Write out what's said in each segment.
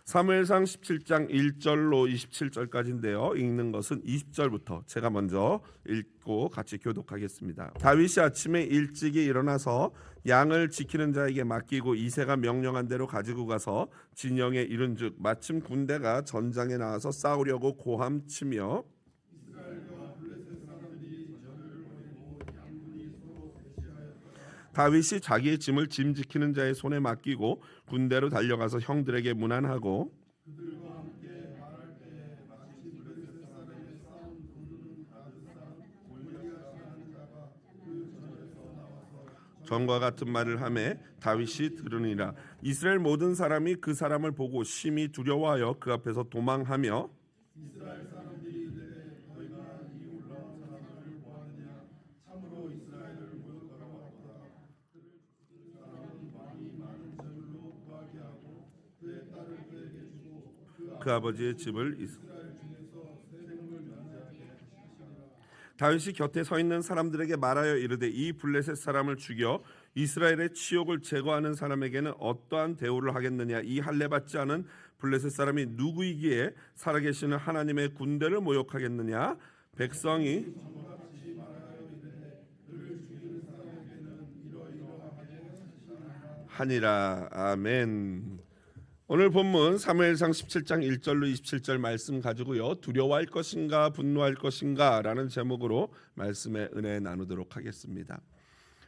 사무엘상 17장 1절로 27절까지인데요. 읽는 것은 20절부터 제가 먼저 읽고 같이 교독하겠습니다. 다윗이 아침에 일찍이 일어나서 양을 지키는 자에게 맡기고 이새가 명령한 대로 가지고 가서 진영에 이른즉 마침 군대가 전장에 나와서 싸우려고 고함치며 다윗이 자기의 짐을 짐 지키는 자의 손에 맡기고 군대로 달려가서 형들에게 문안하고 전과 같은 말을 하매 다윗이 들으니라. 이스라엘 모든 사람이 그 사람을 보고 심히 두려워하여 그 앞에서 도망하며 그 아버지의 집을 다윗이 곁에 서 있는 사람들에게 말하여 이르되 이 블레셋 사람을 죽여 이스라엘의 치욕을 제거하는 사람에게는 어떠한 대우를 하겠느냐. 이 할례 받지 않은 블레셋 사람이 누구이기에 살아계시는 하나님의 군대를 모욕하겠느냐. 백성이 하니라. 아멘. 오늘 본문 사무엘상 17장 1절로 27절 말씀 가지고요. 두려워할 것인가 분노할 것인가 라는 제목으로 말씀의 은혜 나누도록 하겠습니다.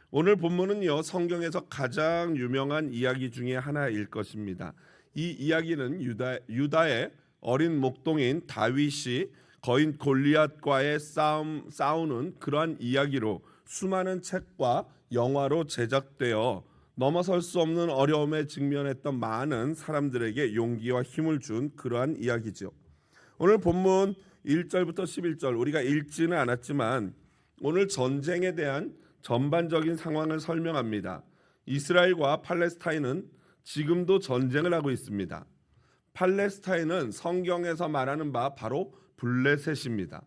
오늘 본문은요, 성경에서 가장 유명한 이야기 중에 하나일 것입니다. 이 이야기는 유다의 어린 목동인 다윗이 거인 골리앗과의 싸우는 그러한 이야기로 수많은 책과 영화로 제작되어 넘어설 수 없는 어려움에 직면했던 많은 사람들에게 용기와 힘을 준 그러한 이야기죠. 오늘 본문 1절부터 11절 우리가 읽지는 않았지만 오늘 전쟁에 대한 전반적인 상황을 설명합니다. 이스라엘과 팔레스타인은 지금도 전쟁을 하고 있습니다. 팔레스타인은 성경에서 말하는 바 바로 블레셋입니다.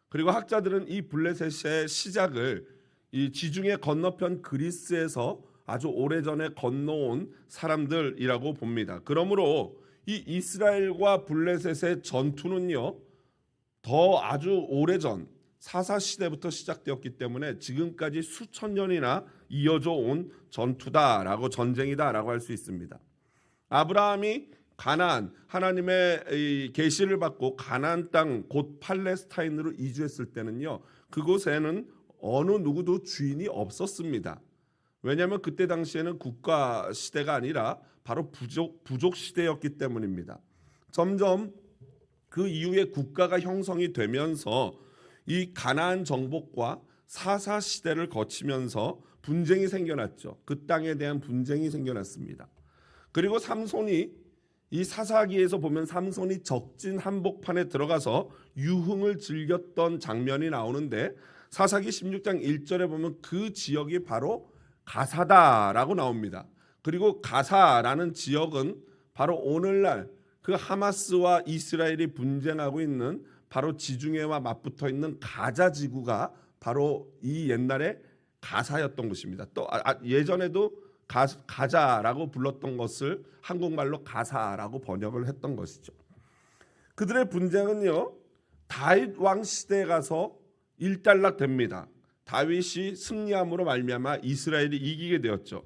그리고 학자들은 이 블레셋의 시작을 이 지중해 건너편 그리스에서 아주 오래전에 건너온 사람들이라고 봅니다. 그러므로 이 이스라엘과 블레셋의 전투는요, 더 아주 오래전 사사시대부터 시작되었기 때문에 지금까지 수천 년이나 이어져 온 전투다라고 전쟁이다라고 할 수 있습니다. 아브라함이 가나안 하나님의 계시를 받고 가나안 땅 곧 팔레스타인으로 이주했을 때는요, 그곳에는 어느 누구도 주인이 없었습니다. 왜냐하면 그때 당시에는 국가 시대가 아니라 바로 부족 시대였기 때문입니다. 점점 그 이후에 국가가 형성이 되면서 이 가나안 정복과 사사 시대를 거치면서 분쟁이 생겨났죠. 그 땅에 대한 분쟁이 생겨났습니다. 그리고 삼손이 이 사사기에서 보면 삼손이 적진 한복판에 들어가서 유흥을 즐겼던 장면이 나오는데 사사기 16장 1절에 보면 그 지역이 바로 가사다라고 나옵니다. 그리고 가사라는 지역은 바로 오늘날 그 하마스와 이스라엘이 분쟁하고 있는 바로 지중해와 맞붙어 있는 가자 지구가 바로 이 옛날에 가사였던 곳입니다. 또 예전에도 가자라고 불렀던 것을 한국말로 가사라고 번역을 했던 것이죠. 그들의 분쟁은요, 다윗 왕 시대에 가서 일단락됩니다. 다윗이 승리함으로 말미암아 이스라엘이 이기게 되었죠.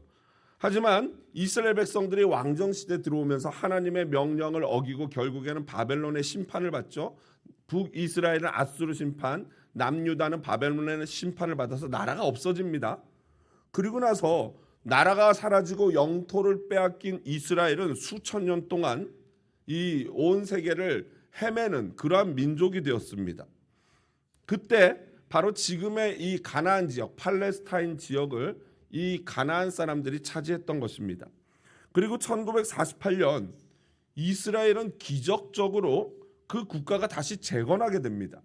하지만 이스라엘 백성들이 왕정 시대 들어오면서 하나님의 명령을 어기고 결국에는 바벨론의 심판을 받죠. 북이스라엘은 아수르 심판, 남유다는 바벨론의 심판을 받아서 나라가 없어집니다. 그리고 나서 나라가 사라지고 영토를 빼앗긴 이스라엘은 수천 년 동안 이 온 세계를 헤매는 그러한 민족이 되었습니다. 그때 바로 지금의 이 가나안 지역, 팔레스타인 지역을 이 가나안 사람들이 차지했던 것입니다. 그리고 1948년 이스라엘은 기적적으로 그 국가가 다시 재건하게 됩니다.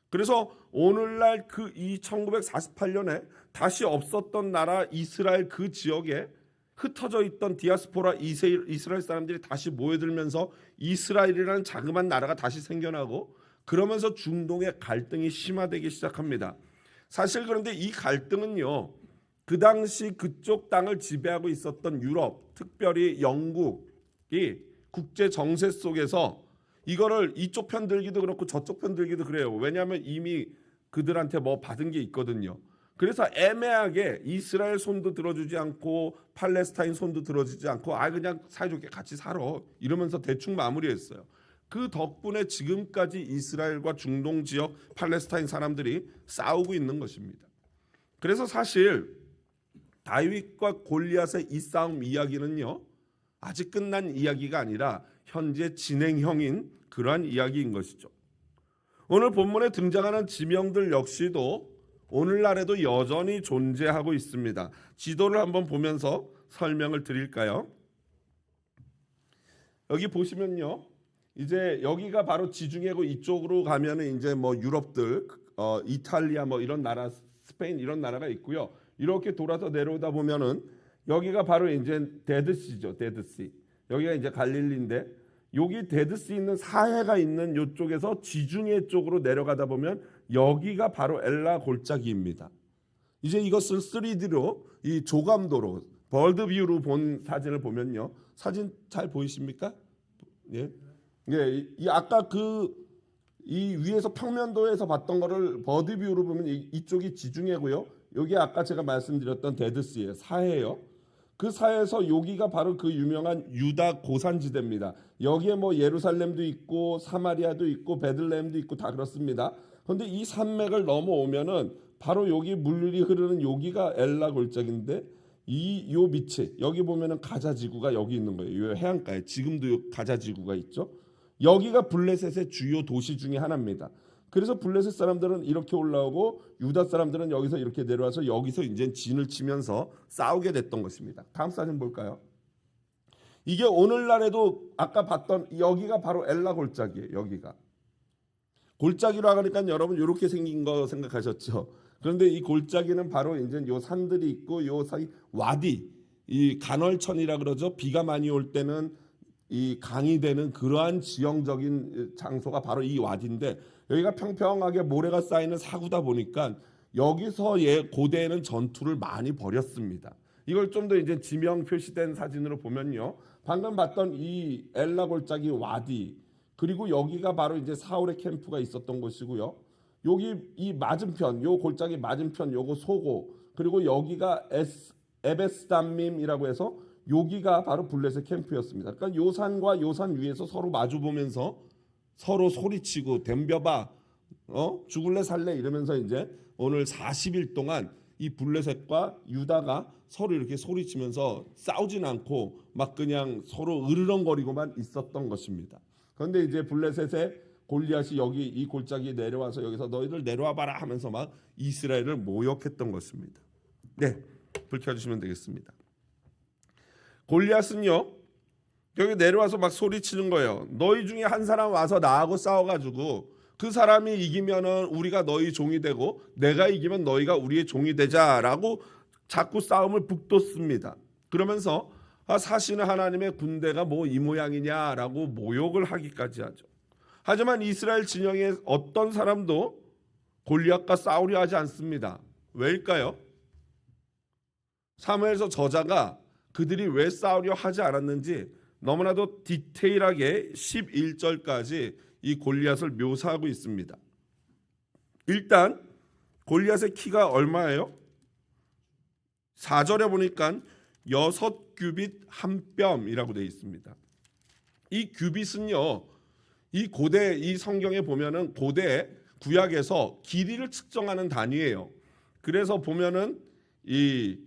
그래서 오늘날 그 이 1948년에 다시 없었던 나라 이스라엘 그 지역에 흩어져 있던 디아스포라 이스라엘 사람들이 다시 모여들면서 이스라엘이라는 자그마한 나라가 다시 생겨나고 그러면서 중동의 갈등이 심화되기 시작합니다. 사실 그런데 이 갈등은요, 그 당시 그쪽 땅을 지배하고 있었던 유럽, 특별히 영국이 국제 정세 속에서 이거를 이쪽 편 들기도 그렇고 저쪽 편 들기도 그래요. 왜냐하면 이미 그들한테 뭐 받은 게 있거든요. 그래서 애매하게 이스라엘 손도 들어주지 않고 팔레스타인 손도 들어주지 않고 그냥 사이좋게 같이 살아 이러면서 대충 마무리했어요. 그 덕분에 지금까지 이스라엘과 중동 지역 팔레스타인 사람들이 싸우고 있는 것입니다. 그래서 사실 다윗과 골리앗의 이 싸움 이야기는요, 아직 끝난 이야기가 아니라 현재 진행형인 그러한 이야기인 것이죠. 오늘 본문에 등장하는 지명들 역시도 오늘날에도 여전히 존재하고 있습니다. 지도를 한번 보면서 설명을 드릴까요? 여기 보시면요, 이제 여기가 바로 지중해고 이쪽으로 가면은 이제 뭐 유럽들, 이탈리아 뭐 이런 나라, 스페인 이런 나라가 있고요. 이렇게 돌아서 내려오다 보면은 여기가 바로 이제 데드시죠, 데드시. 여기가 이제 갈릴리인데 여기 데드시 있는 사해가 있는 이쪽에서 지중해 쪽으로 내려가다 보면 여기가 바로 엘라 골짜기입니다. 이제 이것을 3D로 이 조감도로 벌드 뷰로 본 사진을 보면요, 사진 잘 보이십니까? 예, 예, 이 아까 이 위에서 평면도에서 봤던 거를 버드 뷰로 보면 이쪽이 지중해고요. 여기 아까 제가 말씀드렸던 데드시예요, 사해예요. 그 사해에서 여기가 바로 그 유명한 유다 고산지대입니다. 여기에 뭐 예루살렘도 있고 사마리아도 있고 베들레헴도 있고 다 그렇습니다. 그런데 이 산맥을 넘어오면은 바로 여기 물이 흐르는 여기가 엘라 골짜기인데 요 밑에 여기 보면은 가자 지구가 여기 있는 거예요. 이 해안가에 지금도 가자 지구가 있죠. 여기가 블레셋의 주요 도시 중에 하나입니다. 그래서 블레셋 사람들은 이렇게 올라오고 유다 사람들은 여기서 이렇게 내려와서 여기서 이제 진을 치면서 싸우게 됐던 것입니다. 다음 사진 볼까요? 이게 오늘날에도 아까 봤던 여기가 바로 엘라 골짜기예요. 여기가 골짜기로 하니까 여러분 이렇게 생긴 거 생각하셨죠? 그런데 이 골짜기는 바로 이제 요 산들이 있고 요 사이 와디, 이 간헐천이라 그러죠. 비가 많이 올 때는 이 강이 되는 그러한 지형적인 장소가 바로 이 와디인데 여기가 평평하게 모래가 쌓이는 사구다 보니까 여기서 고대에는 전투를 많이 벌였습니다. 이걸 좀 더 이제 지명 표시된 사진으로 보면요, 방금 봤던 이 엘라 골짜기 와디, 그리고 여기가 바로 이제 사울의 캠프가 있었던 곳이고요. 여기 이 맞은편, 요 골짜기 맞은편 요거 소고, 그리고 여기가 에베스담밈이라고 해서 여기가 바로 블레셋 캠프였습니다. 그러니까 요 산과 요 산 위에서 서로 마주 보면서 서로 소리치고 덤벼봐, 죽을래 살래 이러면서 이제 오늘 40일 동안 이 블레셋과 유다가 서로 이렇게 소리치면서 싸우진 않고 막 그냥 서로 으르렁거리고만 있었던 것입니다. 그런데 이제 블레셋의 골리앗이 여기 이 골짜기에 내려와서 여기서 너희들 내려와 봐라 하면서 막 이스라엘을 모욕했던 것입니다. 네, 불 켜주시면 되겠습니다. 골리앗은요, 여기 내려와서 막 소리치는 거예요. 너희 중에 한 사람 와서 나하고 싸워가지고 그 사람이 이기면은 우리가 너희 종이 되고 내가 이기면 너희가 우리의 종이 되자라고 자꾸 싸움을 북돋습니다. 그러면서 사실은 하나님의 군대가 뭐 이 모양이냐라고 모욕을 하기까지 하죠. 하지만 이스라엘 진영의 어떤 사람도 골리앗과 싸우려 하지 않습니다. 왜일까요? 사무엘서 저자가 그들이 왜 싸우려 하지 않았는지 너무나도 디테일하게 11절까지 이 골리앗을 묘사하고 있습니다. 일단 골리앗의 키가 얼마예요? 4절에 보니까 6규빗 한 뼘이라고 되어 있습니다. 이 규빗은요, 이 고대 이 성경에 보면은 고대 구약에서 길이를 측정하는 단위예요. 그래서 보면은 이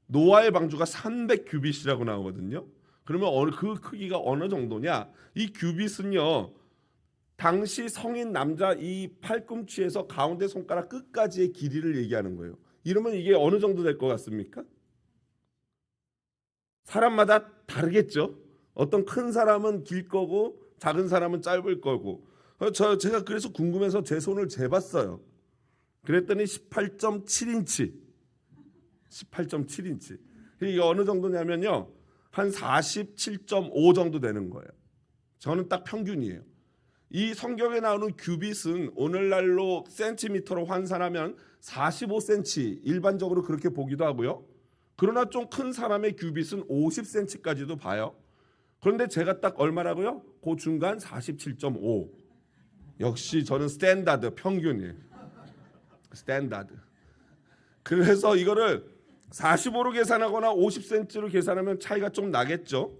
노아의 방주가 300규빗이라고 나오거든요. 그러면 그 크기가 어느 정도냐? 이 규빗은요, 당시 성인 남자 이 팔꿈치에서 가운데 손가락 끝까지의 길이를 얘기하는 거예요. 이러면 이게 어느 정도 될 것 같습니까? 사람마다 다르겠죠. 어떤 큰 사람은 길 거고 작은 사람은 짧을 거고. 제가 그래서 궁금해서 제 손을 재봤어요. 그랬더니 18.7인치. 18.7인치. 이게 어느 정도냐면요, 한 47.5 정도 되는 거예요. 저는 딱 평균이에요. 이 성경에 나오는 규빗은 오늘날로 센티미터로 환산하면 45cm 일반적으로 그렇게 보기도 하고요. 그러나 좀 큰 사람의 규빗은 50cm까지도 봐요. 그런데 제가 딱 얼마라고요? 그 중간 47.5. 역시 저는 스탠다드 평균이에요. 스탠다드. 그래서 이거를 45로 계산하거나 50cm로 계산하면 차이가 좀 나겠죠.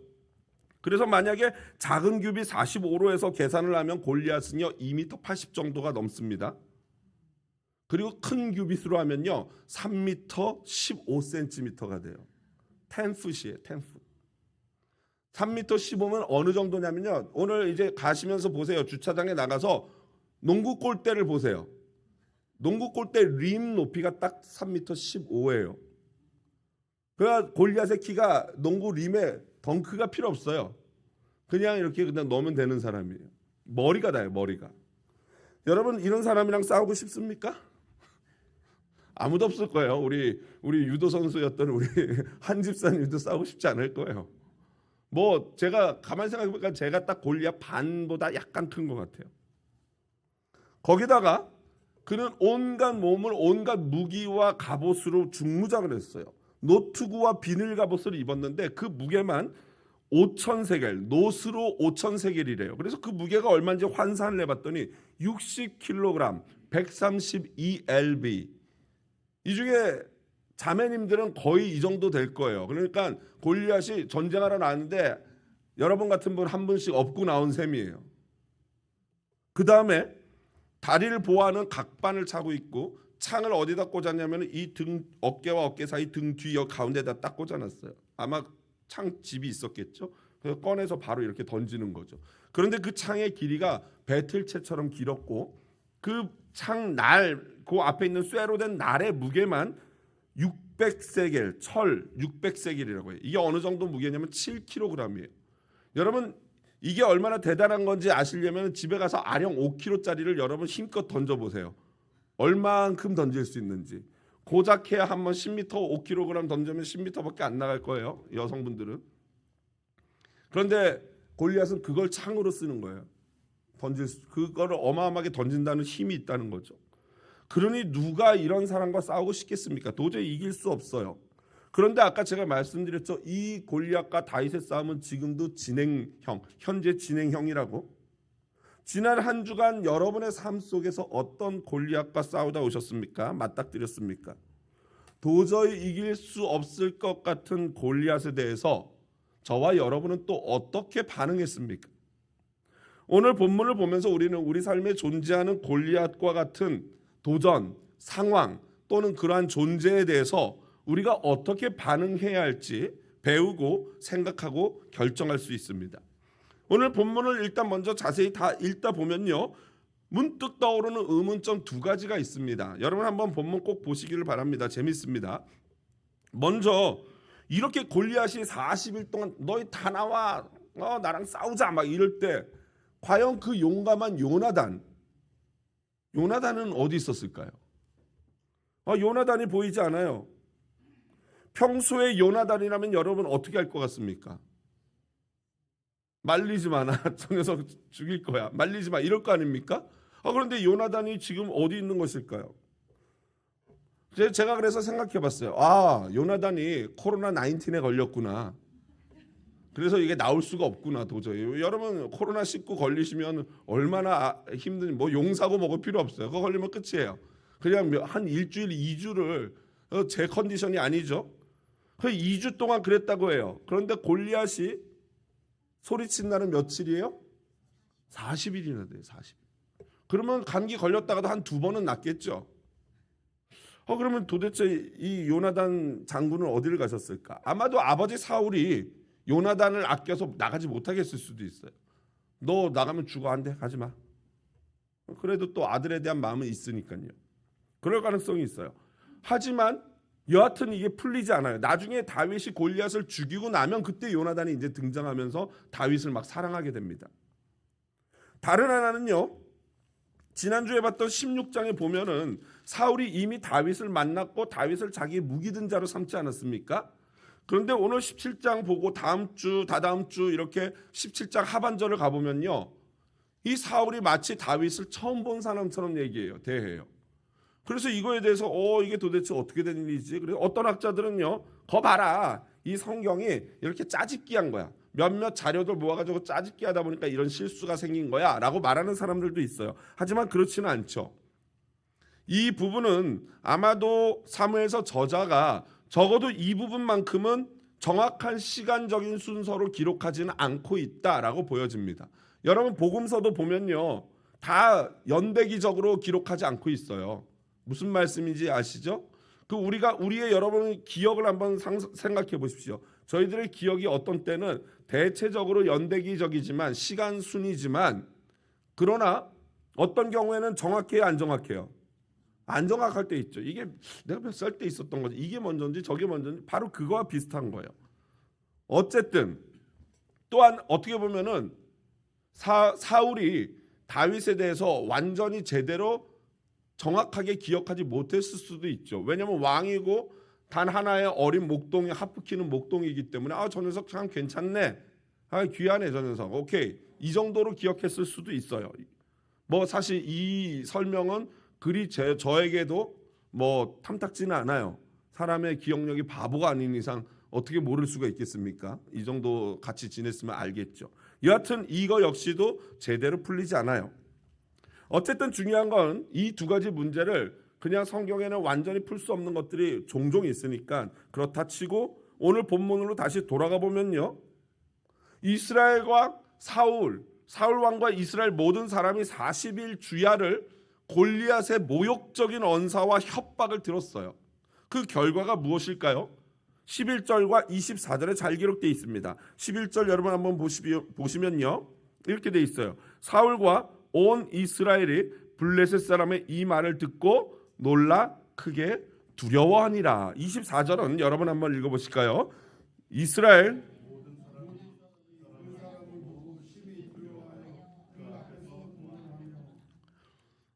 그래서 만약에 작은 큐비 45로 해서 계산을 하면 골리앗은요 2m 80 정도가 넘습니다. 그리고 큰 큐빗으로 하면요 3m 15cm가 돼요. 10풋이에요. 10풋. 3m 15면 어느 정도냐면요. 오늘 이제 가시면서 보세요. 주차장에 나가서 농구 골대를 보세요. 농구 골대 림 높이가 딱 3m 15예요. 그러니까 골리앗의 키가 농구 림에 덩크가 필요 없어요. 그냥 이렇게 그냥 넣으면 되는 사람이에요. 머리가 다요, 머리가. 여러분 이런 사람이랑 싸우고 싶습니까? 아무도 없을 거예요. 우리 유도 선수였던 우리 한 집사님도 싸우고 싶지 않을 거예요. 뭐 제가 가만히 생각해보니까 제가 딱 골리앗 반보다 약간 큰 것 같아요. 거기다가 그는 온갖 몸을 온갖 무기와 갑옷으로 중무장을 했어요. 노트구와 비늘 갑옷을 입었는데 그 무게만 5,000세겔, 노스로 5,000세겔이래요. 그래서 그 무게가 얼마인지 환산을 해봤더니 60kg, 132lb. 이 중에 자매님들은 거의 이 정도 될 거예요. 그러니까 골리앗이 전쟁하러 나왔는데 여러분 같은 분 한 분씩 업고 나온 셈이에요. 그 다음에 다리를 보호하는 각반을 차고 있고 창을 어디다 꽂았냐면 이 등 어깨와 어깨 사이 등 뒤 가운데다 딱 꽂아놨어요. 아마 창집이 있었겠죠. 그래서 꺼내서 바로 이렇게 던지는 거죠. 그런데 그 창의 길이가 배틀채처럼 길었고 그 창날 그 앞에 있는 쇠로 된 날의 무게만 600세겔, 철 600세겔이라고 해요. 이게 어느 정도 무게냐면 7kg이에요. 여러분 이게 얼마나 대단한 건지 아시려면 집에 가서 아령 5kg짜리를 여러분 힘껏 던져보세요. 얼만큼 던질 수 있는지. 고작해야 한번 10m 5kg 던지면 10m밖에 안 나갈 거예요. 여성분들은. 그런데 골리앗은 그걸 창으로 쓰는 거예요. 그거를 어마어마하게 던진다는 힘이 있다는 거죠. 그러니 누가 이런 사람과 싸우고 싶겠습니까? 도저히 이길 수 없어요. 그런데 아까 제가 말씀드렸죠. 이 골리앗과 다윗의 싸움은 지금도 진행형, 현재 진행형이라고. 지난 한 주간 여러분의 삶 속에서 어떤 골리앗과 싸우다 오셨습니까? 맞닥뜨렸습니까? 도저히 이길 수 없을 것 같은 골리앗에 대해서 저와 여러분은 또 어떻게 반응했습니까? 오늘 본문을 보면서 우리는 우리 삶에 존재하는 골리앗과 같은 도전, 상황 또는 그러한 존재에 대해서 우리가 어떻게 반응해야 할지 배우고 생각하고 결정할 수 있습니다. 오늘 본문을 일단 먼저 자세히 다 읽다 보면요. 문득 떠오르는 의문점 두 가지가 있습니다. 여러분 한번 본문 꼭 보시기를 바랍니다. 재밌습니다. 먼저 이렇게 골리앗이 40일 동안 너희 다 나와 나랑 싸우자 막 이럴 때 과연 그 용감한 요나단은 어디 있었을까요? 요나단이 보이지 않아요. 평소에 요나단이라면 여러분 어떻게 할 것 같습니까? 말리지 마. 나 저 녀석 죽일 거야. 말리지 마. 이럴 거 아닙니까? 그런데 요나단이 지금 어디 있는 것일까요? 제가 그래서 생각해 봤어요. 요나단이 코로나19에 걸렸구나. 그래서 이게 나올 수가 없구나 도저히. 여러분 코로나19 걸리시면 얼마나 힘든 용사고 먹을 필요 없어요. 그거 걸리면 끝이에요. 그냥 한 일주일 2주를 제 컨디션이 아니죠. 그 2주 동안 그랬다고 해요. 그런데 골리앗이 소리친 날은 며칠이에요? 40일이나 돼요. 40일. 그러면 감기 걸렸다가도 한 2번은 낫겠죠. 그러면 도대체 이 요나단 장군은 어디를 가셨을까? 아마도 아버지 사울이 요나단을 아껴서 나가지 못하게 했을 수도 있어요. 너 나가면 죽어. 안 돼. 가지 마. 그래도 또 아들에 대한 마음은 있으니까요. 그럴 가능성이 있어요. 하지만 여하튼 이게 풀리지 않아요. 나중에 다윗이 골리앗을 죽이고 나면 그때 요나단이 이제 등장하면서 다윗을 막 사랑하게 됩니다. 다른 하나는요. 지난주에 봤던 16장에 보면은 사울이 이미 다윗을 만났고 다윗을 자기의 무기든 자로 삼지 않았습니까? 그런데 오늘 17장 보고 다음 주, 다다음 주 이렇게 17장 하반절을 가보면요. 이 사울이 마치 다윗을 처음 본 사람처럼 대해요. 그래서 이거에 대해서 이게 도대체 어떻게 된 일이지? 그래서 어떤 학자들은요. 거 봐라. 이 성경이 이렇게 짜집기한 거야. 몇몇 자료들 모아가지고 짜집기 하다 보니까 이런 실수가 생긴 거야 라고 말하는 사람들도 있어요. 하지만 그렇지는 않죠. 이 부분은 아마도 사무엘서 저자가 적어도 이 부분만큼은 정확한 시간적인 순서로 기록하지는 않고 있다라고 보여집니다. 여러분 복음서도 보면요, 다 연대기적으로 기록하지 않고 있어요. 무슨 말씀인지 아시죠? 우리의 여러분의 기억을 한번 생각해 보십시오. 저희들의 기억이 어떤 때는 대체적으로 연대기적이지만 시간 순이지만, 그러나 어떤 경우에는 정확해요, 안 정확해요? 안 정확할 때 있죠. 이게 내가 몇 살 때 있었던 거지, 이게 먼저인지 저게 먼저인지, 바로 그거와 비슷한 거예요. 어쨌든 또한 어떻게 보면은 사울이 다윗에 대해서 완전히 제대로 정확하게 기억하지 못했을 수도 있죠. 왜냐하면 왕이고 단 하나의 어린 목동이, 하프키는 목동이기 때문에 저 녀석 참 괜찮네, 귀하네 저 녀석, 오케이, 이 정도로 기억했을 수도 있어요. 뭐 사실 이 설명은 그리 저에게도 뭐 탐탁지는 않아요. 사람의 기억력이 바보가 아닌 이상 어떻게 모를 수가 있겠습니까? 이 정도 같이 지냈으면 알겠죠. 여하튼 이거 역시도 제대로 풀리지 않아요. 어쨌든 중요한 건 이 두 가지 문제를 그냥 성경에는 완전히 풀 수 없는 것들이 종종 있으니까 그렇다 치고 오늘 본문으로 다시 돌아가 보면요, 이스라엘과 사울 왕과 이스라엘 모든 사람이 40일 주야를 골리앗의 모욕적인 언사와 협박을 들었어요. 그 결과가 무엇일까요? 11절과 24절에 잘 기록되어 있습니다. 11절 여러분 한번 보시면요, 이렇게 되어 있어요. 사울과 온 이스라엘이 블레셋 사람의 이 말을 듣고 놀라 크게 두려워하니라. 24절은 여러분 한번 읽어보실까요? 이스라엘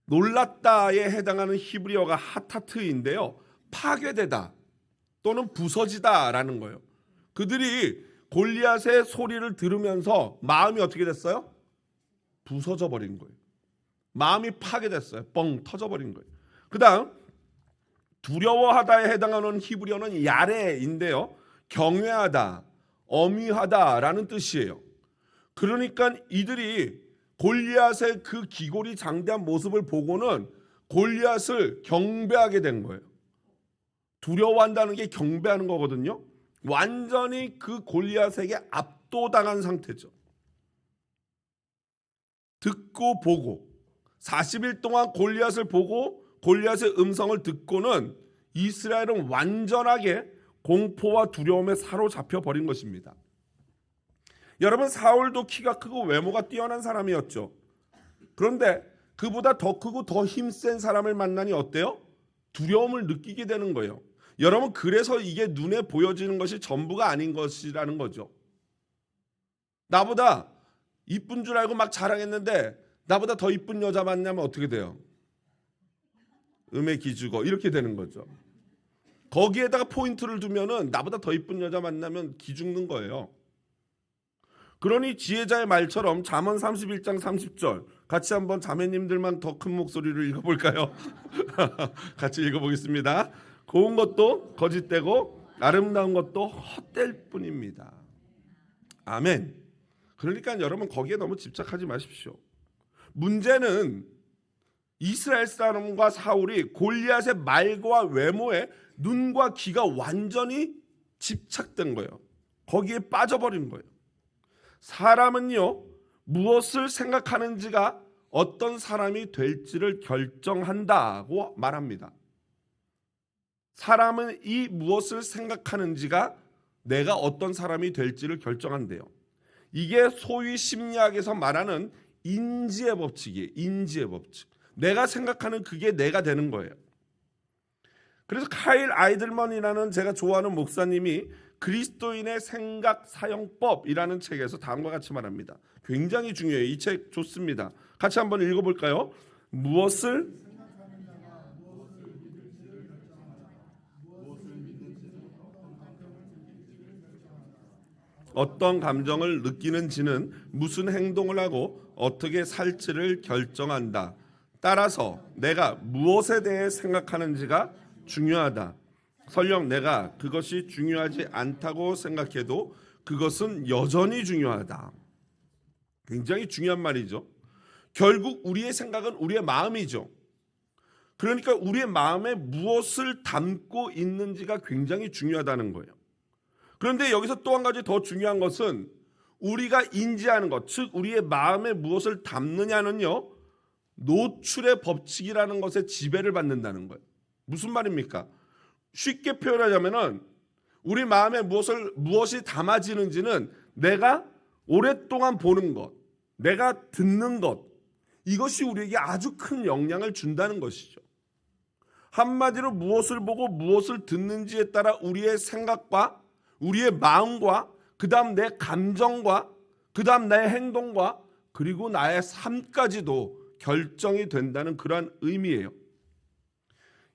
놀랐다에 해당하는 히브리어가 하타트인데요, 파괴되다 또는 부서지다라는 거예요. 그들이 골리앗의 소리를 들으면서 마음이 어떻게 됐어요? 부서져 버린 거예요. 마음이 파괴됐어요. 뻥 터져버린 거예요. 그 다음 두려워하다에 해당하는 히브리어는 야레인데요, 경외하다, 엄위하다라는 뜻이에요. 그러니까 이들이 골리앗의 그 기골이 장대한 모습을 보고는 골리앗을 경배하게 된 거예요. 두려워한다는 게 경배하는 거거든요. 완전히 그 골리앗에게 압도당한 상태죠. 듣고 보고 40일 동안 골리앗을 보고 골리앗의 음성을 듣고는 이스라엘은 완전하게 공포와 두려움에 사로잡혀 버린 것입니다. 여러분 사울도 키가 크고 외모가 뛰어난 사람이었죠. 그런데 그보다 더 크고 더 힘센 사람을 만나니 어때요? 두려움을 느끼게 되는 거예요. 여러분 그래서 이게 눈에 보여지는 것이 전부가 아닌 것이라는 거죠. 나보다 이쁜 줄 알고 막 자랑했는데 나보다 더 이쁜 여자 만나면 어떻게 돼요? 음에 기죽어 이렇게 되는 거죠. 거기에다가 포인트를 두면은 나보다 더 이쁜 여자 만나면 기죽는 거예요. 그러니 지혜자의 말처럼 잠언 31장 30절 같이 한번 자매님들만 더 큰 목소리로 읽어볼까요? 같이 읽어보겠습니다. 고운 것도 거짓되고 아름다운 것도 헛될 뿐입니다. 아멘. 그러니까 여러분 거기에 너무 집착하지 마십시오. 문제는 이스라엘 사람과 사울이 골리앗의 말과 외모에 눈과 귀가 완전히 집착된 거예요. 거기에 빠져버린 거예요. 사람은요, 무엇을 생각하는지가 어떤 사람이 될지를 결정한다고 말합니다. 사람은 이 무엇을 생각하는지가 내가 어떤 사람이 될지를 결정한대요. 이게 소위 심리학에서 말하는 인지의 법칙이에요. 인지의 법칙. 내가 생각하는 그게 내가 되는 거예요. 그래서 카일 아이들먼이라는 제가 좋아하는 목사님이 그리스도인의 생각 사용법이라는 책에서 다음과 같이 말합니다. 굉장히 중요해요. 이 책 좋습니다. 같이 한번 읽어볼까요? 무엇을 어떤 감정을 느끼는지는 무슨 행동을 하고 어떻게 살지를 결정한다. 따라서 내가 무엇에 대해 생각하는지가 중요하다. 설령 내가 그것이 중요하지 않다고 생각해도 그것은 여전히 중요하다. 굉장히 중요한 말이죠. 결국 우리의 생각은 우리의 마음이죠. 그러니까 우리의 마음에 무엇을 담고 있는지가 굉장히 중요하다는 거예요. 그런데 여기서 또 한 가지 더 중요한 것은 우리가 인지하는 것, 즉 우리의 마음에 무엇을 담느냐는요, 노출의 법칙이라는 것에 지배를 받는다는 거예요. 무슨 말입니까? 쉽게 표현하자면은 우리 마음에 무엇이 담아지는지는 내가 오랫동안 보는 것, 내가 듣는 것, 이것이 우리에게 아주 큰 영향을 준다는 것이죠. 한마디로 무엇을 보고 무엇을 듣는지에 따라 우리의 생각과 우리의 마음과 그 다음 내 감정과 그 다음 나의 행동과 그리고 나의 삶까지도 결정이 된다는 그러한 의미예요.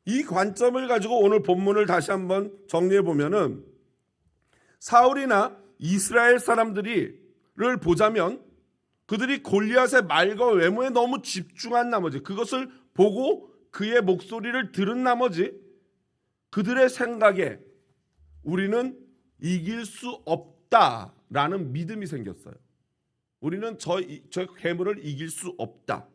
이 관점을 가지고 오늘 본문을 다시 한번 정리해 보면은 사울이나 이스라엘 사람들을 보자면 그들이 골리앗의 말과 외모에 너무 집중한 나머지, 그것을 보고 그의 목소리를 들은 나머지 그들의 생각에 우리는 이길 수 없다라는 믿음이 생겼어요. 우리는 저 괴물을 이길 수 없다.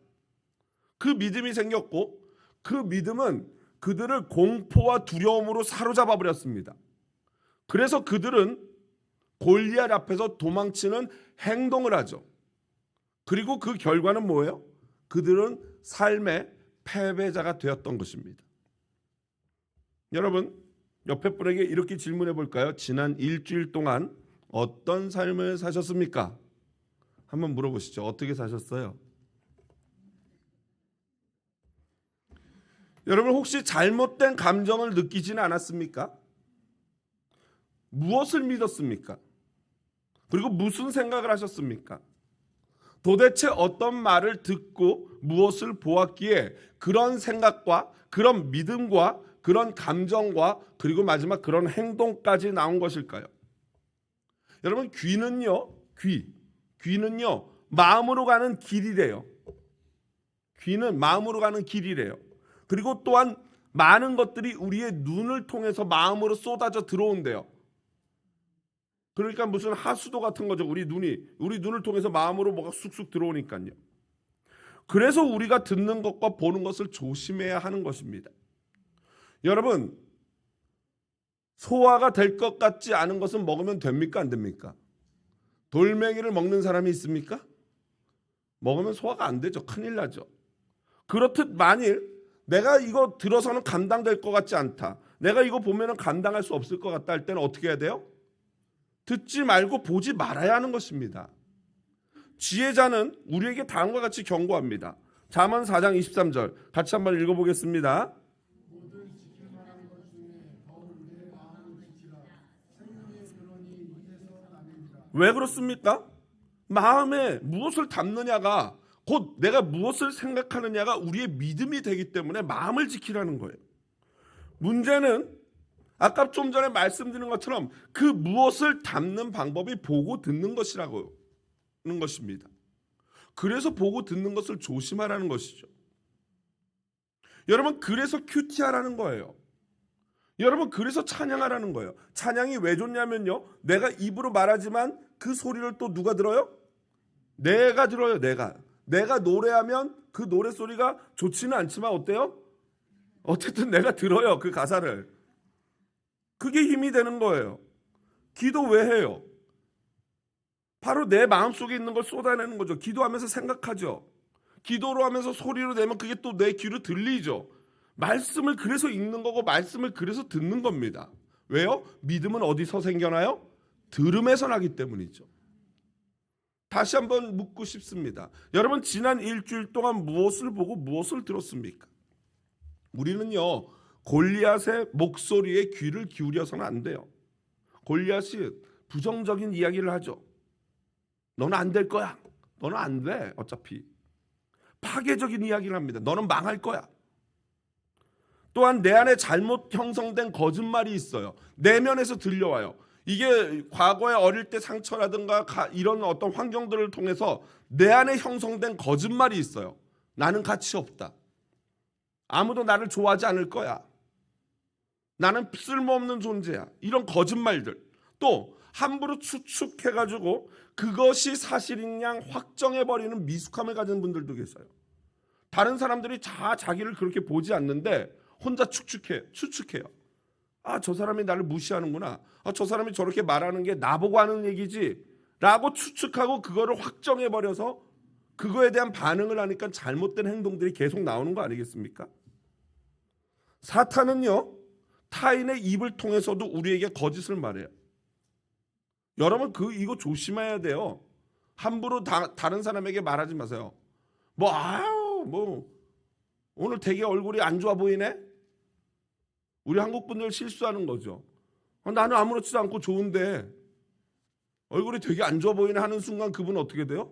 그 믿음이 생겼고 그 믿음은 그들을 공포와 두려움으로 사로잡아 버렸습니다. 그래서 그들은 골리앗 앞에서 도망치는 행동을 하죠. 그리고 그 결과는 뭐예요? 그들은 삶의 패배자가 되었던 것입니다. 여러분, 옆에 분에게 이렇게 질문해 볼까요? 지난 일주일 동안 어떤 삶을 사셨습니까? 한번 물어보시죠. 어떻게 사셨어요? 여러분, 혹시 잘못된 감정을 느끼지는 않았습니까? 무엇을 믿었습니까? 그리고 무슨 생각을 하셨습니까? 도대체 어떤 말을 듣고 무엇을 보았기에 그런 생각과 그런 믿음과 그런 감정과 그리고 마지막 그런 행동까지 나온 것일까요? 여러분, 귀는요 마음으로 가는 길이래요. 귀는 마음으로 가는 길이래요. 그리고 또한 많은 것들이 우리의 눈을 통해서 마음으로 쏟아져 들어온대요. 그러니까 무슨 하수도 같은 거죠. 우리 눈을 통해서 마음으로 뭐가 쑥쑥 들어오니까요. 그래서 우리가 듣는 것과 보는 것을 조심해야 하는 것입니다. 여러분, 소화가 될 것 같지 않은 것은 먹으면 됩니까? 안 됩니까? 돌멩이를 먹는 사람이 있습니까? 먹으면 소화가 안 되죠. 큰일 나죠. 그렇듯 만일 내가 이거 들어서는 감당될 것 같지 않다, 내가 이거 보면 감당할 수 없을 것 같다 할 때는 어떻게 해야 돼요? 듣지 말고 보지 말아야 하는 것입니다. 지혜자는 우리에게 다음과 같이 경고합니다. 잠언 4장 23절 같이 한번 읽어보겠습니다. 왜 그렇습니까? 마음에 무엇을 담느냐가 곧 내가 무엇을 생각하느냐가 우리의 믿음이 되기 때문에 마음을 지키라는 거예요. 문제는 아까 좀 전에 말씀드린 것처럼 그 무엇을 담는 방법이 보고 듣는 것이라고 하는 것입니다. 그래서 보고 듣는 것을 조심하라는 것이죠. 여러분, 그래서 큐티하라는 거예요. 여러분, 그래서 찬양하라는 거예요. 찬양이 왜 좋냐면요, 내가 입으로 말하지만 그 소리를 또 누가 들어요? 내가 들어요. 내가 노래하면 그 노래 소리가 좋지는 않지만 어때요? 어쨌든 내가 들어요, 그 가사를. 그게 힘이 되는 거예요. 기도 왜 해요? 바로 내 마음속에 있는 걸 쏟아내는 거죠. 기도하면서 생각하죠. 기도로 하면서 소리로 내면 그게 또 내 귀로 들리죠. 말씀을 그래서 읽는 거고 말씀을 그래서 듣는 겁니다. 왜요? 믿음은 어디서 생겨나요? 들음에서 나기 때문이죠. 다시 한번 묻고 싶습니다. 여러분, 지난 일주일 동안 무엇을 보고 무엇을 들었습니까? 우리는요, 골리앗의 목소리에 귀를 기울여서는 안 돼요. 골리앗이 부정적인 이야기를 하죠. 너는 안 될 거야. 너는 안 돼. 어차피. 파괴적인 이야기를 합니다. 너는 망할 거야. 또한 내 안에 잘못 형성된 거짓말이 있어요. 내면에서 들려와요. 이게 과거에 어릴 때 상처라든가 이런 어떤 환경들을 통해서 내 안에 형성된 거짓말이 있어요. 나는 가치 없다. 아무도 나를 좋아하지 않을 거야. 나는 쓸모없는 존재야. 이런 거짓말들. 또 함부로 추측해가지고 그것이 사실인 양 확정해버리는 미숙함을 가진 분들도 계세요. 다른 사람들이 자기를 그렇게 보지 않는데 혼자 추측해요. 아, 저 사람이 나를 무시하는구나. 아, 저 사람이 저렇게 말하는 게 나보고 하는 얘기지 라고 추측하고 그거를 확정해버려서 그거에 대한 반응을 하니까 잘못된 행동들이 계속 나오는 거 아니겠습니까? 사탄은요, 타인의 입을 통해서도 우리에게 거짓을 말해요. 여러분 이거 조심해야 돼요. 함부로 다른 사람에게 말하지 마세요. 오늘 되게 얼굴이 안 좋아 보이네? 우리 한국 분들 실수하는 거죠. 나는 아무렇지도 않고 좋은데 얼굴이 되게 안 좋아 보이네 하는 순간 그분은 어떻게 돼요?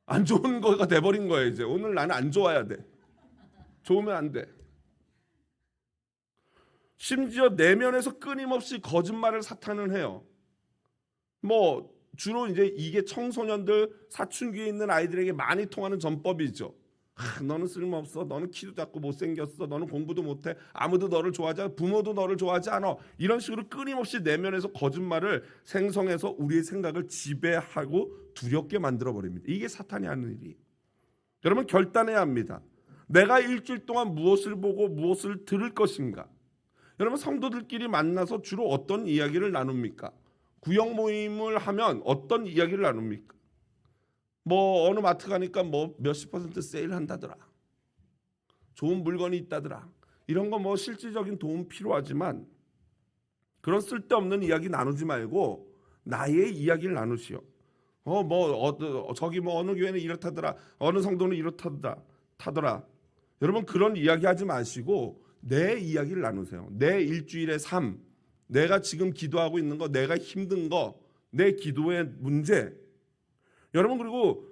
안 좋은 거가 돼버린 거예요. 이제 오늘 나는 안 좋아야 돼. 좋으면 안 돼. 심지어 내면에서 끊임없이 거짓말을 사탄은 해요. 주로 이제 이게 청소년들, 사춘기에 있는 아이들에게 많이 통하는 전법이죠. 너는 쓸모없어. 너는 키도 작고 못생겼어. 너는 공부도 못해. 아무도 너를 좋아하지 않아. 부모도 너를 좋아하지 않아. 이런 식으로 끊임없이 내면에서 거짓말을 생성해서 우리의 생각을 지배하고 두렵게 만들어버립니다. 이게 사탄이 하는 일이에요. 여러분 결단해야 합니다. 내가 일주일 동안 무엇을 보고 무엇을 들을 것인가. 여러분 성도들끼리 만나서 주로 어떤 이야기를 나눕니까? 구역 모임을 하면 어떤 이야기를 나눕니까? 어느 마트 가니까 몇십 % 세일한다더라. 좋은 물건이 있다더라. 이런 거 실질적인 도움 필요하지만 그런 쓸데없는 이야기 나누지 말고 나의 이야기를 나누시오. 저기 어느 교회는 이렇다더라. 어느 성도는 이렇다더라. 여러분 그런 이야기 하지 마시고 내 이야기를 나누세요. 내 일주일의 삶, 내가 지금 기도하고 있는 거, 내가 힘든 거, 내 기도의 문제. 여러분 그리고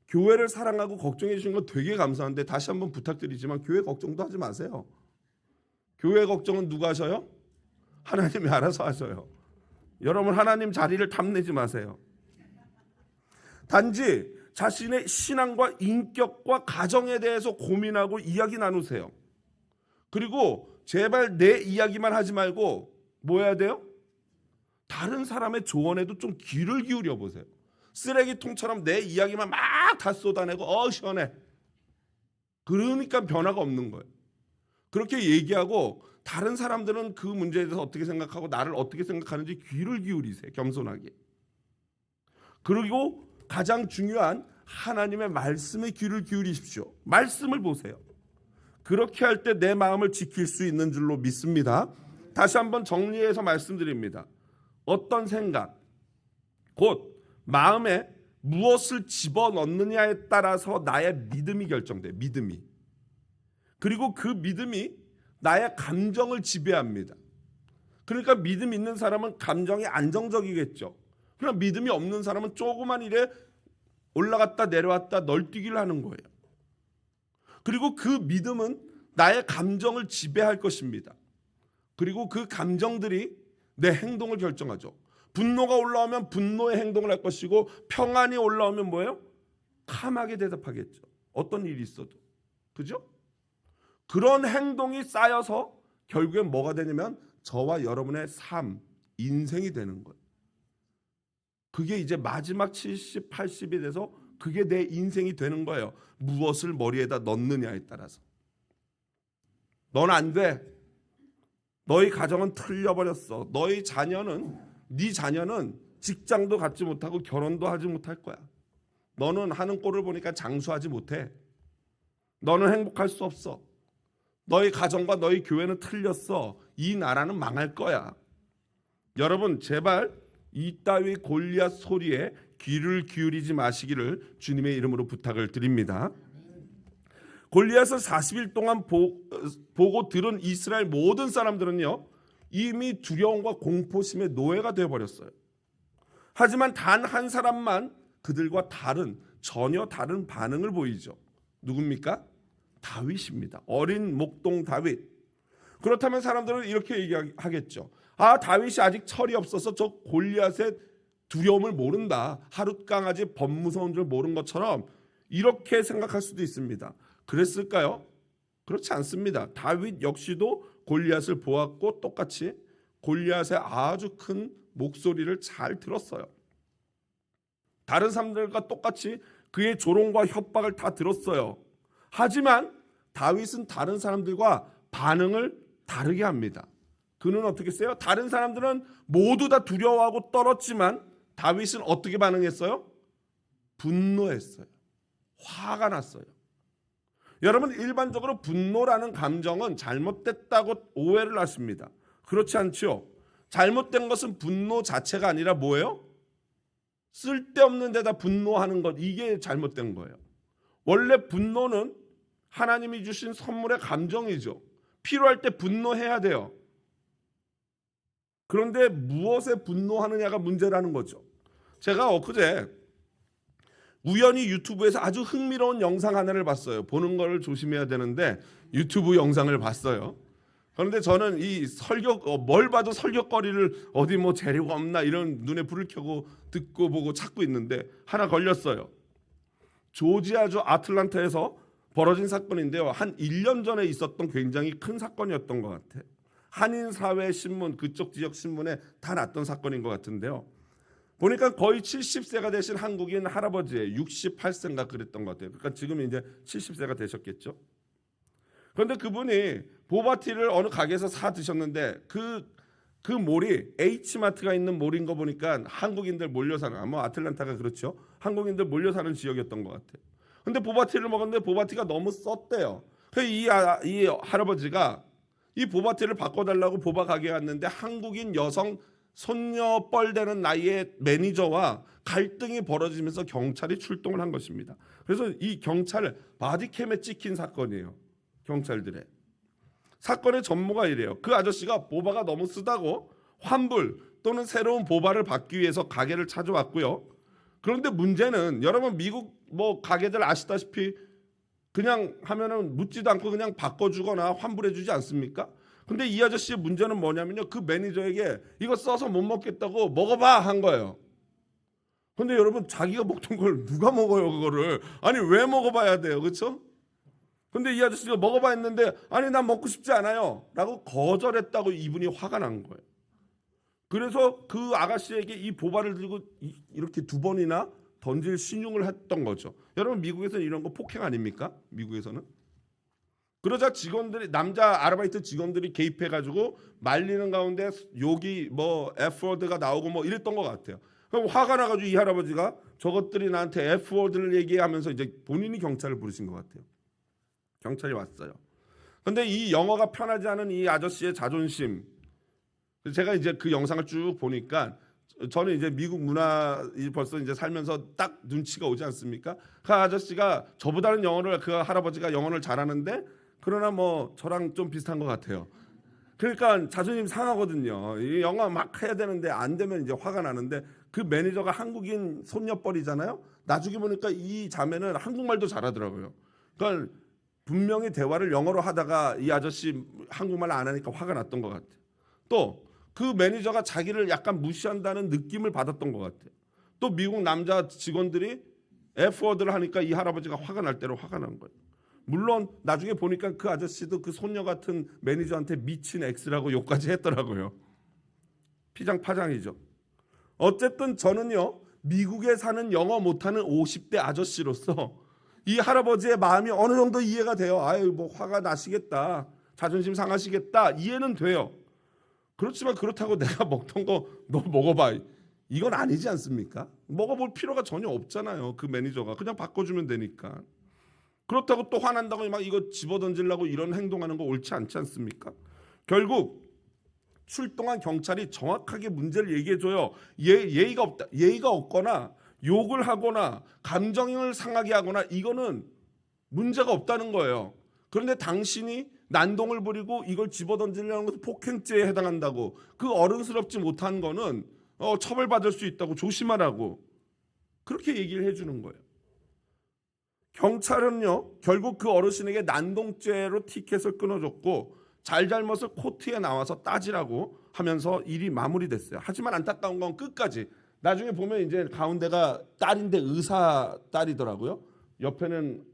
교회를 사랑하고 걱정해 주신 거 되게 감사한데 다시 한번 부탁드리지만 교회 걱정도 하지 마세요. 교회 걱정은 누가 하셔요? 하나님이 알아서 하셔요. 여러분 하나님 자리를 탐내지 마세요. 단지 자신의 신앙과 인격과 가정에 대해서 고민하고 이야기 나누세요. 그리고 제발 내 이야기만 하지 말고 뭐 해야 돼요? 다른 사람의 조언에도 좀 귀를 기울여 보세요. 쓰레기통처럼 내 이야기만 막 다 쏟아내고 시원해. 그러니까 변화가 없는 거예요. 그렇게 얘기하고 다른 사람들은 그 문제에 대해서 어떻게 생각하고 나를 어떻게 생각하는지 귀를 기울이세요. 겸손하게. 그리고 가장 중요한 하나님의 말씀에 귀를 기울이십시오. 말씀을 보세요. 그렇게 할 때 내 마음을 지킬 수 있는 줄로 믿습니다. 다시 한번 정리해서 말씀드립니다. 어떤 생각, 곧 마음에 무엇을 집어넣느냐에 따라서 나의 믿음이 결정돼요. 믿음이. 그리고 그 믿음이 나의 감정을 지배합니다. 그러니까 믿음 있는 사람은 감정이 안정적이겠죠. 그러나 믿음이 없는 사람은 조그만 일에 올라갔다 내려왔다 널뛰기를 하는 거예요. 그리고 그 믿음은 나의 감정을 지배할 것입니다. 그리고 그 감정들이 내 행동을 결정하죠. 분노가 올라오면 분노의 행동을 할 것이고 평안이 올라오면 뭐예요? 캄하게 대답하겠죠. 어떤 일이 있어도. 그죠? 그런 행동이 쌓여서 결국엔 뭐가 되냐면 저와 여러분의 삶, 인생이 되는 거예요. 그게 이제 마지막 70, 80이 돼서 그게 내 인생이 되는 거예요. 무엇을 머리에다 넣느냐에 따라서. 넌 안 돼. 너희 가정은 틀려버렸어. 네 자녀는 직장도 갖지 못하고 결혼도 하지 못할 거야. 너는 하는 꼴을 보니까 장수하지 못해. 너는 행복할 수 없어. 너희 가정과 너희 교회는 틀렸어. 이 나라는 망할 거야. 여러분 제발 이따위 골리앗 소리에 귀를 기울이지 마시기를 주님의 이름으로 부탁을 드립니다. 골리앗을 40일 동안 보고 들은 이스라엘 모든 사람들은요 이미 두려움과 공포심의 노예가 되어버렸어요. 하지만 단 한 사람만 그들과 전혀 다른 반응을 보이죠. 누굽니까? 다윗입니다. 어린 목동 다윗. 그렇다면 사람들은 이렇게 얘기하겠죠. 다윗이 아직 철이 없어서 저 골리앗의 두려움을 모른다. 하룻강아지 범무서운 줄 모른 것처럼 이렇게 생각할 수도 있습니다. 그랬을까요? 그렇지 않습니다. 다윗 역시도 골리앗을 보았고 똑같이 골리앗의 아주 큰 목소리를 잘 들었어요. 다른 사람들과 똑같이 그의 조롱과 협박을 다 들었어요. 하지만 다윗은 다른 사람들과 반응을 다르게 합니다. 그는 어떻게 했어요? 다른 사람들은 모두 다 두려워하고 떨었지만 다윗은 어떻게 반응했어요? 분노했어요. 화가 났어요. 여러분, 일반적으로 분노라는 감정은 잘못됐다고 오해를 하십니다. 그렇지 않지요? 잘못된 것은 분노 자체가 아니라 뭐예요? 쓸데없는 데다 분노하는 것, 이게 잘못된 거예요. 원래 분노는 하나님이 주신 선물의 감정이죠. 필요할 때 분노해야 돼요. 그런데 무엇에 분노하느냐가 문제라는 거죠. 제가 엊그제 우연히 유튜브에서 아주 흥미로운 영상 하나를 봤어요. 보는 걸 조심해야 되는데 유튜브 영상을 봤어요. 그런데 저는 이 뭘 봐도 설교거리를 어디 뭐 재료가 없나 이런 눈에 불을 켜고 듣고 보고 찾고 있는데 하나 걸렸어요. 조지아주 아틀란타에서 벌어진 사건인데요. 한 1년 전에 있었던 굉장히 큰 사건이었던 것 같아요. 한인사회신문, 그쪽 지역 신문에 다 났던 사건인 것 같은데요. 보니까 거의 70세가 되신 한국인 할아버지의 68세인가 그랬던 것 같아요. 그러니까 지금 이제 70세가 되셨겠죠. 그런데 그분이 보바티를 어느 가게에서 사 드셨는데 그 몰이 H마트가 있는 몰인 거 보니까 한국인들 몰려 사는, 뭐 아틀란타가 그렇죠. 한국인들 몰려 사는 지역이었던 것 같아요. 근데 보바티를 먹었는데 보바티가 너무 썼대요. 이 할아버지가 이 보바티를 바꿔달라고 보바 가게에 갔는데 한국인 여성 손녀 뻘되는 나이의 매니저와 갈등이 벌어지면서 경찰이 출동을 한 것입니다. 그래서 이 경찰 바디캠에 찍힌 사건이에요. 경찰들의 사건의 전모가 이래요. 그 아저씨가 보바가 너무 쓰다고 환불 또는 새로운 보바를 받기 위해서 가게를 찾아왔고요. 그런데 문제는 여러분 미국 뭐 가게들 아시다시피 그냥 하면은 묻지도 않고 그냥 바꿔주거나 환불해주지 않습니까? 근데 이 아저씨의 문제는 뭐냐면요. 그 매니저에게 이거 써서 못 먹겠다고 먹어봐 한 거예요. 근데 여러분 자기가 먹던 걸 누가 먹어요 그거를. 아니 왜 먹어봐야 돼요. 그렇죠? 근데 이 아저씨가 먹어봐 했는데 아니 난 먹고 싶지 않아요 라고 거절했다고 이분이 화가 난 거예요. 그래서 그 아가씨에게 이 보바를 들고 이렇게 2번이나 던질 신용을 했던 거죠. 여러분 미국에서는 이런 거 폭행 아닙니까? 미국에서는. 그러자 직원들이 남자 아르바이트 직원들이 개입해가지고 말리는 가운데 욕이 뭐 F워드가 나오고 뭐 이랬던 것 같아요. 그럼 화가 나가지고 이 할아버지가 저것들이 나한테 F워드를 얘기하면서 이제 본인이 경찰을 부르신 것 같아요. 경찰이 왔어요. 근데 이 영어가 편하지 않은 이 아저씨의 자존심, 제가 이제 그 영상을 쭉 보니까 저는 이제 미국 문화 벌써 이제 살면서 딱 눈치가 오지 않습니까? 그 아저씨가 저보다는 그 할아버지가 영어를 잘하는데 그러나 뭐 저랑 좀 비슷한 것 같아요. 그러니까 자존심 상하거든요. 이 영어 막 해야 되는데 안 되면 이제 화가 나는데 그 매니저가 한국인 손녀뻘이잖아요. 나중에 보니까 이 자매는 한국말도 잘하더라고요. 그러니까 분명히 대화를 영어로 하다가 이 아저씨 한국말 안 하니까 화가 났던 것 같아요. 또 그 매니저가 자기를 약간 무시한다는 느낌을 받았던 것 같아요. 또 미국 남자 직원들이 F워드를 하니까 이 할아버지가 화가 날 대로 화가 난 거예요. 물론 나중에 보니까 그 아저씨도 그 손녀 같은 매니저한테 미친 X라고 욕까지 했더라고요. 피장파장이죠. 어쨌든 저는요 미국에 사는 영어 못하는 50대 아저씨로서 이 할아버지의 마음이 어느 정도 이해가 돼요. 아유 뭐 화가 나시겠다, 자존심 상하시겠다, 이해는 돼요. 그렇지만 그렇다고 내가 먹던 거 너 먹어봐 이건 아니지 않습니까? 먹어볼 필요가 전혀 없잖아요. 그 매니저가 그냥 바꿔주면 되니까. 그렇다고 또 화난다고 막 이거 집어던지려고 이런 행동하는 거 옳지 않지 않습니까? 결국 출동한 경찰이 정확하게 문제를 얘기해줘요. 예의가 없다, 예의가 없거나 욕을 하거나 감정을 상하게 하거나 이거는 문제가 없다는 거예요. 그런데 당신이 난동을 부리고 이걸 집어던지려는 것은 폭행죄에 해당한다고, 그 어른스럽지 못한 거는 처벌받을 수 있다고 조심하라고 그렇게 얘기를 해주는 거예요. 경찰은요 결국 그 어르신에게 난동죄로 티켓을 끊어줬고 잘잘못을 코트에 나와서 따지라고 하면서 일이 마무리됐어요. 하지만 안타까운 건 끝까지 나중에 보면 이제 가운데가 딸인데 의사 딸이더라고요. 옆에는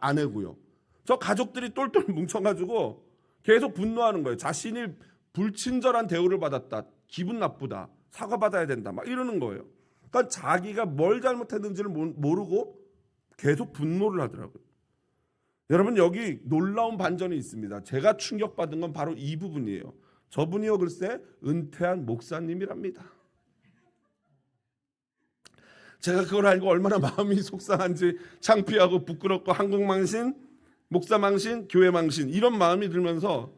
아내고요. 저 가족들이 똘똘 뭉쳐가지고 계속 분노하는 거예요. 자신이 불친절한 대우를 받았다, 기분 나쁘다, 사과받아야 된다 막 이러는 거예요. 그러니까 자기가 뭘 잘못했는지를 모르고 계속 분노를 하더라고요. 여러분 여기 놀라운 반전이 있습니다. 제가 충격받은 건 바로 이 부분이에요. 저분이요 글쎄 은퇴한 목사님이랍니다. 제가 그걸 알고 얼마나 마음이 속상한지 창피하고 부끄럽고 한국망신, 목사망신, 교회망신 이런 마음이 들면서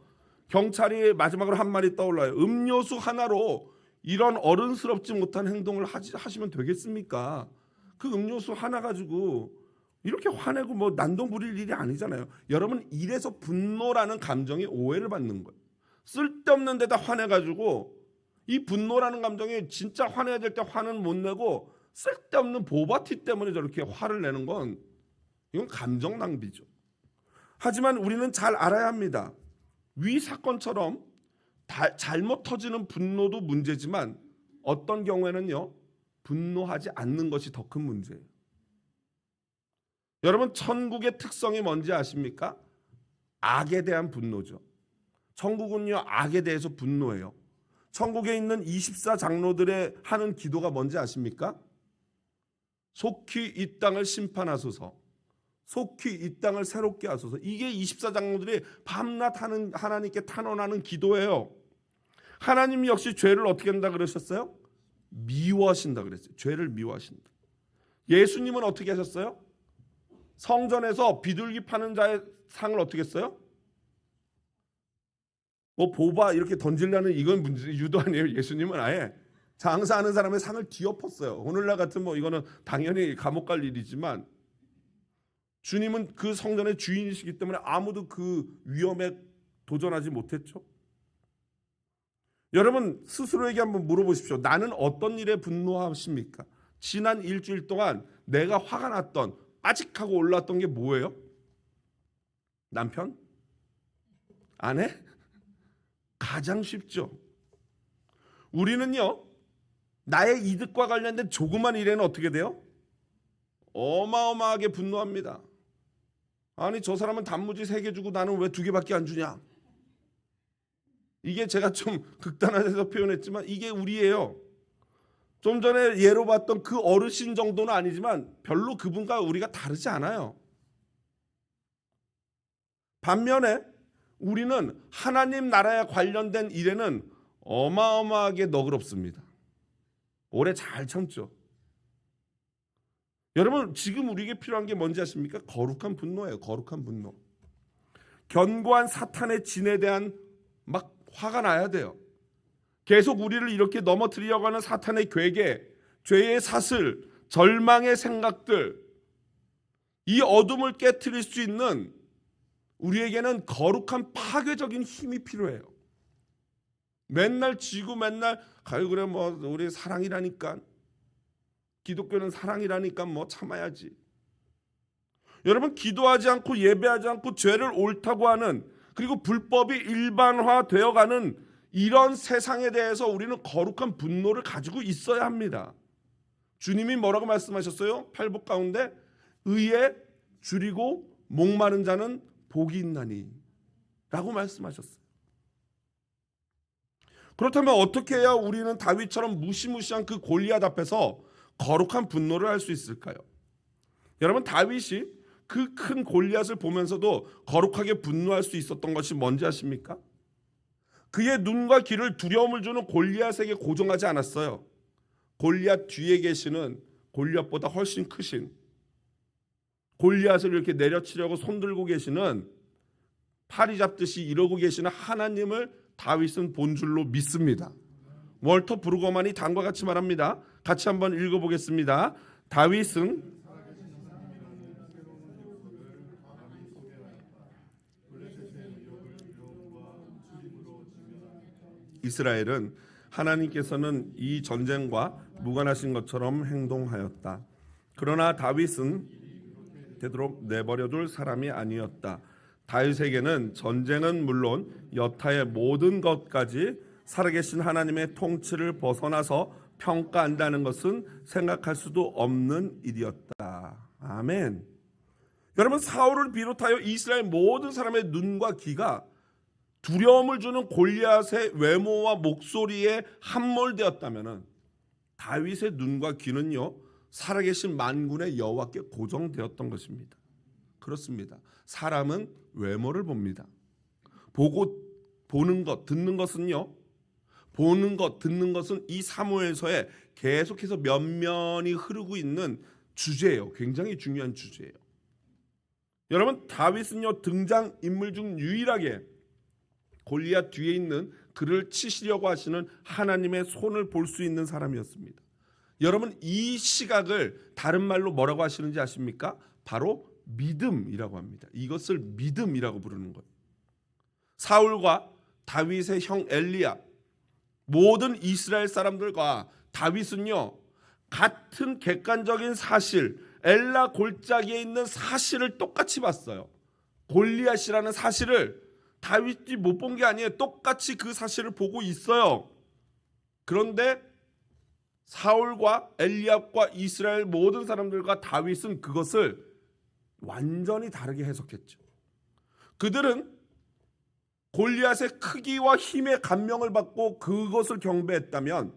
경찰이 마지막으로 한 말이 떠올라요. 음료수 하나로 이런 어른스럽지 못한 행동을 하시면 되겠습니까? 그 음료수 하나 가지고 이렇게 화내고 뭐 난동 부릴 일이 아니잖아요. 여러분 이래서 분노라는 감정이 오해를 받는 거예요. 쓸데없는 데다 화내가지고 이 분노라는 감정이 진짜 화내야 될 때 화는 못 내고 쓸데없는 보바티 때문에 저렇게 화를 내는 건 이건 감정 낭비죠. 하지만 우리는 잘 알아야 합니다. 위 사건처럼 잘못 터지는 분노도 문제지만 어떤 경우에는요 분노하지 않는 것이 더 큰 문제예요. 여러분 천국의 특성이 뭔지 아십니까? 악에 대한 분노죠. 천국은요 악에 대해서 분노해요. 천국에 있는 24장로들의 하는 기도가 뭔지 아십니까? 속히 이 땅을 심판하소서, 속히 이 땅을 새롭게 하소서. 이게 24장로들이 밤낮 하는 하나님께 탄원하는 기도예요. 하나님 역시 죄를 어떻게 한다 그러셨어요? 미워하신다 그랬어요. 죄를 미워하신다. 예수님은 어떻게 하셨어요? 성전에서 비둘기 파는 자의 상을 어떻게 했어요? 뭐 보바 이렇게 던지려는 이건 문제 유도 아니에요. 예수님은 아예 장사하는 사람의 상을 뒤엎었어요. 오늘날 같은 뭐 이거는 당연히 감옥 갈 일이지만 주님은 그 성전의 주인이시기 때문에 아무도 그 위험에 도전하지 못했죠. 여러분 스스로에게 한번 물어보십시오. 나는 어떤 일에 분노하십니까? 지난 일주일 동안 내가 화가 났던 빠직하고 올랐던 게 뭐예요? 남편? 아내? 가장 쉽죠. 우리는요 나의 이득과 관련된 조그만 일에는 어떻게 돼요? 어마어마하게 분노합니다. 아니 저 사람은 단무지 3개 주고 나는 왜 2개밖에 안 주냐? 이게 제가 좀 극단화해서 표현했지만 이게 우리예요. 좀 전에 예로 봤던 그 어르신 정도는 아니지만 별로 그분과 우리가 다르지 않아요. 반면에 우리는 하나님 나라에 관련된 일에는 어마어마하게 너그럽습니다. 오래 잘 참죠. 여러분 지금 우리에게 필요한 게 뭔지 아십니까? 거룩한 분노예요. 거룩한 분노. 견고한 사탄의 진에 대한 막 화가 나야 돼요. 계속 우리를 이렇게 넘어뜨리려고 하는 사탄의 괴계, 죄의 사슬, 절망의 생각들, 이 어둠을 깨트릴 수 있는 우리에게는 거룩한 파괴적인 힘이 필요해요. 맨날 지고 맨날 가요 그래 뭐 우리 사랑이라니까, 기독교는 사랑이라니까 뭐 참아야지. 여러분 기도하지 않고 예배하지 않고 죄를 옳다고 하는, 그리고 불법이 일반화되어가는 이런 세상에 대해서 우리는 거룩한 분노를 가지고 있어야 합니다. 주님이 뭐라고 말씀하셨어요? 팔복 가운데 의에 줄이고 목마른 자는 복이 있나니 라고 말씀하셨어요. 그렇다면 어떻게 해야 우리는 다윗처럼 무시무시한 그 골리앗 앞에서 거룩한 분노를 할 수 있을까요? 여러분 다윗이 그 큰 골리앗을 보면서도 거룩하게 분노할 수 있었던 것이 뭔지 아십니까? 그의 눈과 귀를 두려움을 주는 골리앗에게 고정하지 않았어요. 골리앗 뒤에 계시는, 골리앗보다 훨씬 크신, 골리앗을 이렇게 내려치려고 손들고 계시는, 파리 잡듯이 이러고 계시는 하나님을 다윗은 본줄로 믿습니다. 월터 브루거만이 다음과 같이 말합니다. 같이 한번 읽어보겠습니다. 다윗은 이스라엘은 하나님께서는 이 전쟁과 무관하신 것처럼 행동하였다. 그러나 다윗은 되도록 내버려둘 사람이 아니었다. 다윗에게는 전쟁은 물론 여타의 모든 것까지 살아계신 하나님의 통치를 벗어나서 평가한다는 것은 생각할 수도 없는 일이었다. 아멘. 여러분 사울을 비롯하여 이스라엘 모든 사람의 눈과 귀가 두려움을 주는 골리앗의 외모와 목소리에 함몰되었다면은 다윗의 눈과 귀는요 살아계신 만군의 여호와께 고정되었던 것입니다. 그렇습니다. 사람은 외모를 봅니다. 보는 것, 듣는 것은요. 보는 것, 듣는 것은 이 사무엘서에 계속해서 면면이 흐르고 있는 주제예요. 굉장히 중요한 주제예요. 여러분, 다윗은요 등장 인물 중 유일하게 골리앗 뒤에 있는 그를 치시려고 하시는 하나님의 손을 볼 수 있는 사람이었습니다. 여러분, 이 시각을 다른 말로 뭐라고 하시는지 아십니까? 바로 믿음이라고 합니다. 이것을 믿음이라고 부르는 거예요. 사울과 다윗의 형 엘리야, 모든 이스라엘 사람들과 다윗은요 같은 객관적인 사실, 엘라 골짜기에 있는 사실을 똑같이 봤어요. 골리앗이라는 사실을 다윗이 못 본 게 아니에요. 똑같이 그 사실을 보고 있어요. 그런데 사울과 엘리압과 이스라엘 모든 사람들과 다윗은 그것을 완전히 다르게 해석했죠. 그들은 골리앗의 크기와 힘에 감명을 받고 그것을 경배했다면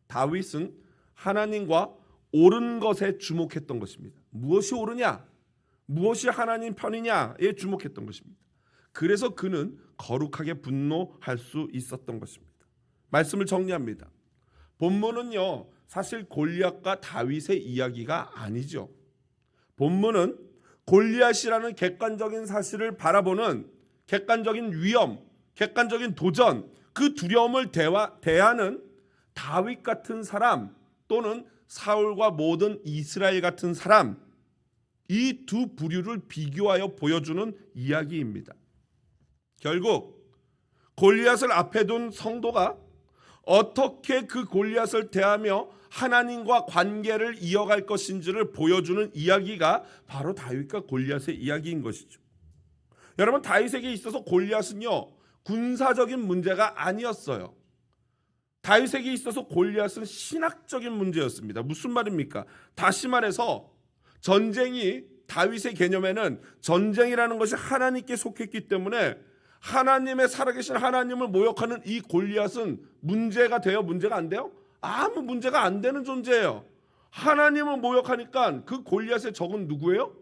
다윗은 하나님과 옳은 것에 주목했던 것입니다. 무엇이 옳으냐? 무엇이 하나님 편이냐에 주목했던 것입니다. 그래서 그는 거룩하게 분노할 수 있었던 것입니다. 말씀을 정리합니다. 본문은요 사실 골리앗과 다윗의 이야기가 아니죠. 본문은 골리앗이라는 객관적인 사실을 바라보는 객관적인 위험, 객관적인 도전, 그 두려움을 대하는 다윗 같은 사람 또는 사울과 모든 이스라엘 같은 사람, 이 두 부류를 비교하여 보여주는 이야기입니다. 결국 골리앗을 앞에 둔 성도가 어떻게 그 골리앗을 대하며 하나님과 관계를 이어갈 것인지를 보여주는 이야기가 바로 다윗과 골리앗의 이야기인 것이죠. 여러분, 다윗에게 있어서 골리앗은요 군사적인 문제가 아니었어요. 다윗에게 있어서 골리앗은 신학적인 문제였습니다. 무슨 말입니까? 다시 말해서 전쟁이 다윗의 개념에는 전쟁이라는 것이 하나님께 속했기 때문에 하나님의 살아계신 하나님을 모욕하는 이 골리앗은 문제가 돼요? 문제가 안 돼요? 아무 문제가 안 되는 존재예요. 하나님을 모욕하니까 그 골리앗의 적은 누구예요?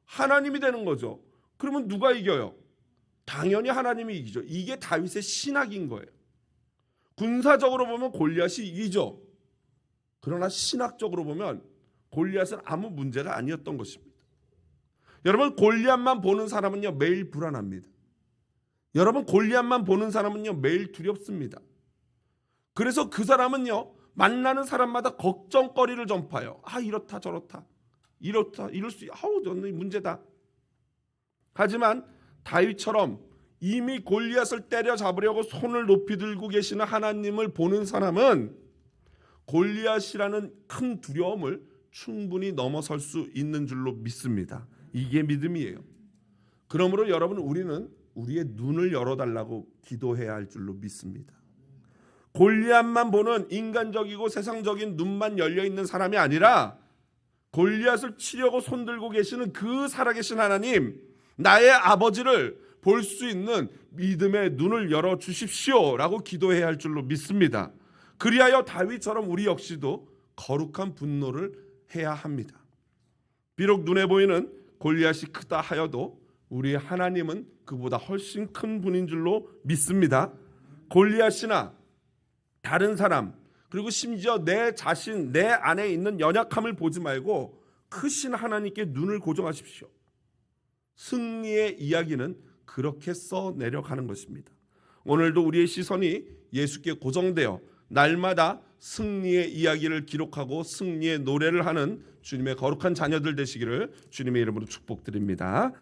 하나님이 되는 거죠. 그러면 누가 이겨요? 당연히 하나님이 이기죠. 이게 다윗의 신학인 거예요. 군사적으로 보면 골리앗이 이기죠. 그러나 신학적으로 보면 골리앗은 아무 문제가 아니었던 것입니다. 여러분, 골리앗만 보는 사람은요 매일 불안합니다. 여러분, 골리앗만 보는 사람은요 매일 두렵습니다. 그래서 그 사람은요 만나는 사람마다 걱정거리를 전파해요. 아, 이렇다 저렇다, 이렇다 이럴 수, 아우 저는 문제다. 하지만 다윗처럼 이미 골리앗을 때려잡으려고 손을 높이 들고 계시는 하나님을 보는 사람은 골리앗이라는 큰 두려움을 충분히 넘어설 수 있는 줄로 믿습니다. 이게 믿음이에요. 그러므로 여러분, 우리는 우리의 눈을 열어달라고 기도해야 할 줄로 믿습니다. 골리앗만 보는 인간적이고 세상적인 눈만 열려있는 사람이 아니라 골리앗을 치려고 손들고 계시는 그 살아계신 하나님, 나의 아버지를 볼 수 있는 믿음의 눈을 열어주십시오 라고 기도해야 할 줄로 믿습니다. 그리하여 다윗처럼 우리 역시도 거룩한 분노를 해야 합니다. 비록 눈에 보이는 골리앗이 크다 하여도 우리 하나님은 그보다 훨씬 큰 분인 줄로 믿습니다. 골리앗이나 다른 사람, 그리고 심지어 내 자신, 내 안에 있는 연약함을 보지 말고 크신 하나님께 눈을 고정하십시오. 승리의 이야기는 그렇게 써내려가는 것입니다. 오늘도 우리의 시선이 예수께 고정되어 날마다 승리의 이야기를 기록하고 승리의 노래를 하는 주님의 거룩한 자녀들 되시기를 주님의 이름으로 축복드립니다.